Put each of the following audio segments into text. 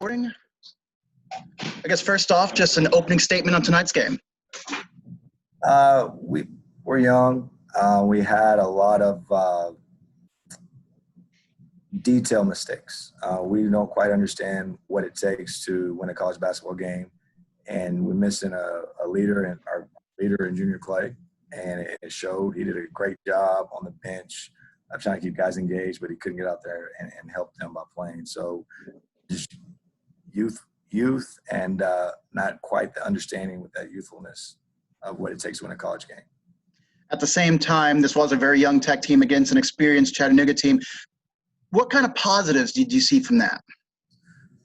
recording. I guess first off, just an opening statement on tonight's game. We're young. We had a lot of detail mistakes. We don't quite understand what it takes to win a college basketball game, and we're missing a leader, and our leader in Junior Clay, and it showed. He did a great job on the bench. I'm trying to keep guys engaged, but he couldn't get out there and help them by playing. So just youth and not quite the understanding with that youthfulness of what it takes to win a college game. At the same time, this was a very young Tech team against an experienced Chattanooga team. What kind of positives did you see from that?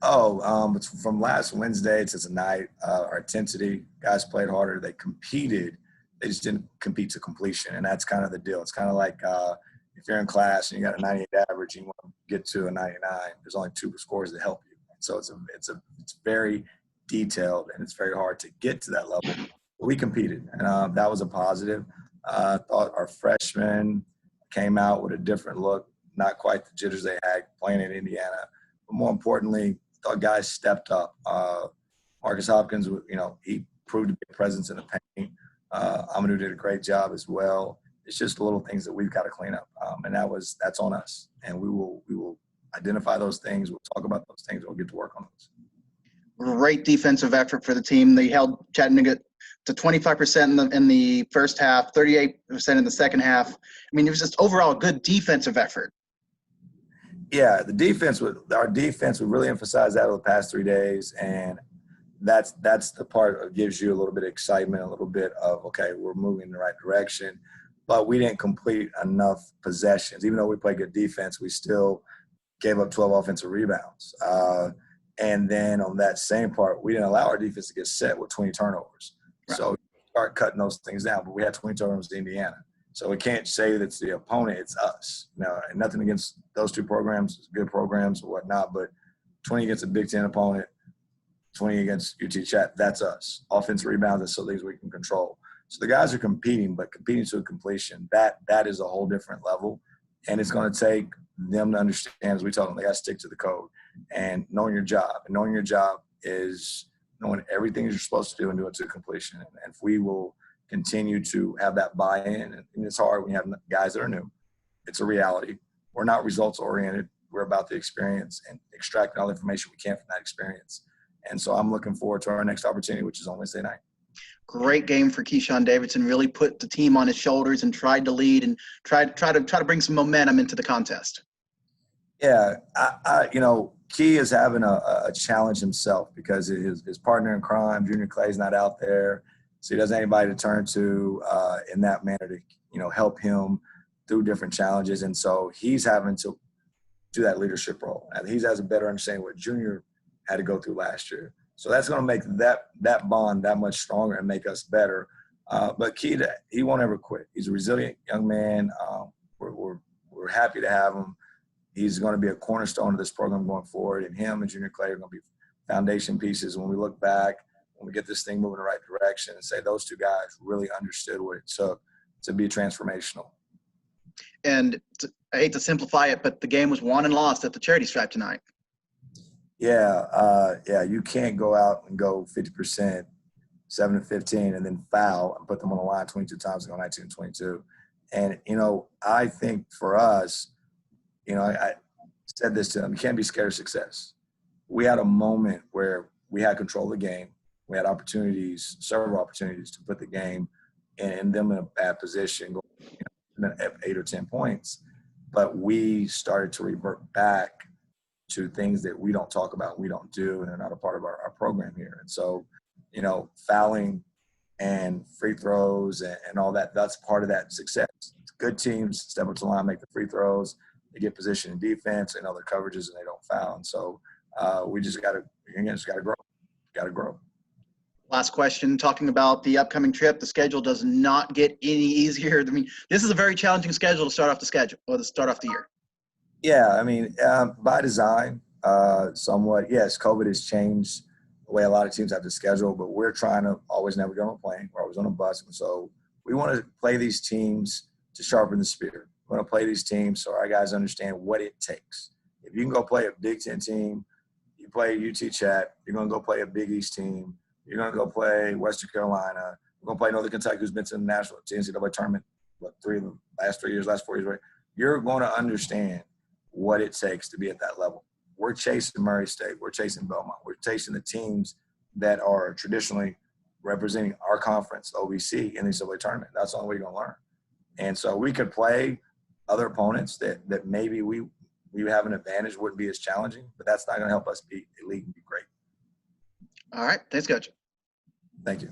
From last Wednesday to tonight, our intensity, guys played harder. They competed. They just didn't compete to completion, and that's kind of the deal. It's kind of like if you're in class and you got a 98 average and you want to get to a 99, there's only two scores that help you. So it's very detailed, and it's very hard to get to that level. But we competed, and that was a positive. I thought our freshmen came out with a different look, not quite the jitters they had playing in Indiana. But more importantly, I thought guys stepped up. Marcus Hopkins, he proved to be a presence in the paint. Amadou did a great job as well. It's just the little things that we've got to clean up, and that's on us. And we will identify those things. We'll talk about those things. We'll get to work on those. Great defensive effort for the team. They held Chattanooga to 25% in the first half, 38% in the second half. I mean, it was just overall a good defensive effort. Yeah, our defense, we really emphasized that over the past 3 days, and that's the part that gives you a little bit of excitement, a little bit of, okay, we're moving in the right direction. But we didn't complete enough possessions. Even though we played good defense, we still gave up 12 offensive rebounds. And then on that same part, we didn't allow our defense to get set with 20 turnovers. Right. So start cutting those things down. But we had 20 turnovers in Indiana. So we can't say that it's the opponent, it's us. Now, nothing against those two programs, good programs or whatnot, but 20 against a Big Ten opponent, 20 against UT Chat, that's us. Offensive rebounds, that's so things we can control. So the guys are competing, but competing to a completion, that is a whole different level. And it's going to take them to understand, as we tell them, they got to stick to the code and knowing your job. And knowing your job is knowing everything you're supposed to do and do it to completion. And if we will continue to have that buy-in, and it's hard when you have guys that are new. It's a reality. We're not results-oriented. We're about the experience and extracting all the information we can from that experience. And so I'm looking forward to our next opportunity, which is on Wednesday night. Great game for Keyshawn Davidson. Really put the team on his shoulders and tried to lead and try to bring some momentum into the contest. Yeah, Key is having a challenge himself because his partner in crime, Junior Clay, is not out there. So he doesn't have anybody to turn to in that manner to, help him through different challenges. And so he's having to do that leadership role. And he has a better understanding of what Junior had to go through last year. So that's going to make that bond that much stronger and make us better. But Key, he won't ever quit. He's a resilient young man. We're happy to have him. He's going to be a cornerstone of this program going forward. And him and Junior Clay are going to be foundation pieces when we look back, when we get this thing moving in the right direction, and say those two guys really understood what it took to be transformational. And I hate to simplify it, but the game was won and lost at the charity stripe tonight. Yeah, you can't go out and go 50%, 7-15, and then foul and put them on the line 22 times and go 19-22. And, I think for us, I said this to them, you can't be scared of success. We had a moment where we had control of the game. We had several opportunities to put the game and them in a bad position, going 8 or 10 points. But we started to revert back to things that we don't talk about, we don't do, and they're not a part of our program here. And so, fouling and free throws and all that, that's part of that success. Good teams step up to the line, make the free throws, they get position in defense and other coverages, and they don't foul. And so we just got to grow. Got to grow. Last question, talking about the upcoming trip. The schedule does not get any easier. I mean, this is a very challenging schedule to start off the year. Yeah, by design, somewhat. Yes, COVID has changed the way a lot of teams have to schedule, but we're trying to always never get on a plane. We're always on a bus. And so we want to play these teams to sharpen the spear. We want to play these teams so our guys understand what it takes. If you can go play a Big Ten team, you play UT Chat. You're going to go play a Big East team. You're going to go play Western Carolina. You're going to play Northern Kentucky, who's been to the national NCAA tournament, last 4 years, right? You're going to understand what it takes to be at that level. We're chasing Murray State. We're chasing Belmont. We're chasing the teams that are traditionally representing our conference, OVC, in the NCAA tournament. That's the only way you're going to learn. And so we could play other opponents that maybe we have an advantage, wouldn't be as challenging, but that's not going to help us be elite and be great. All right. Thanks, Coach. Thank you.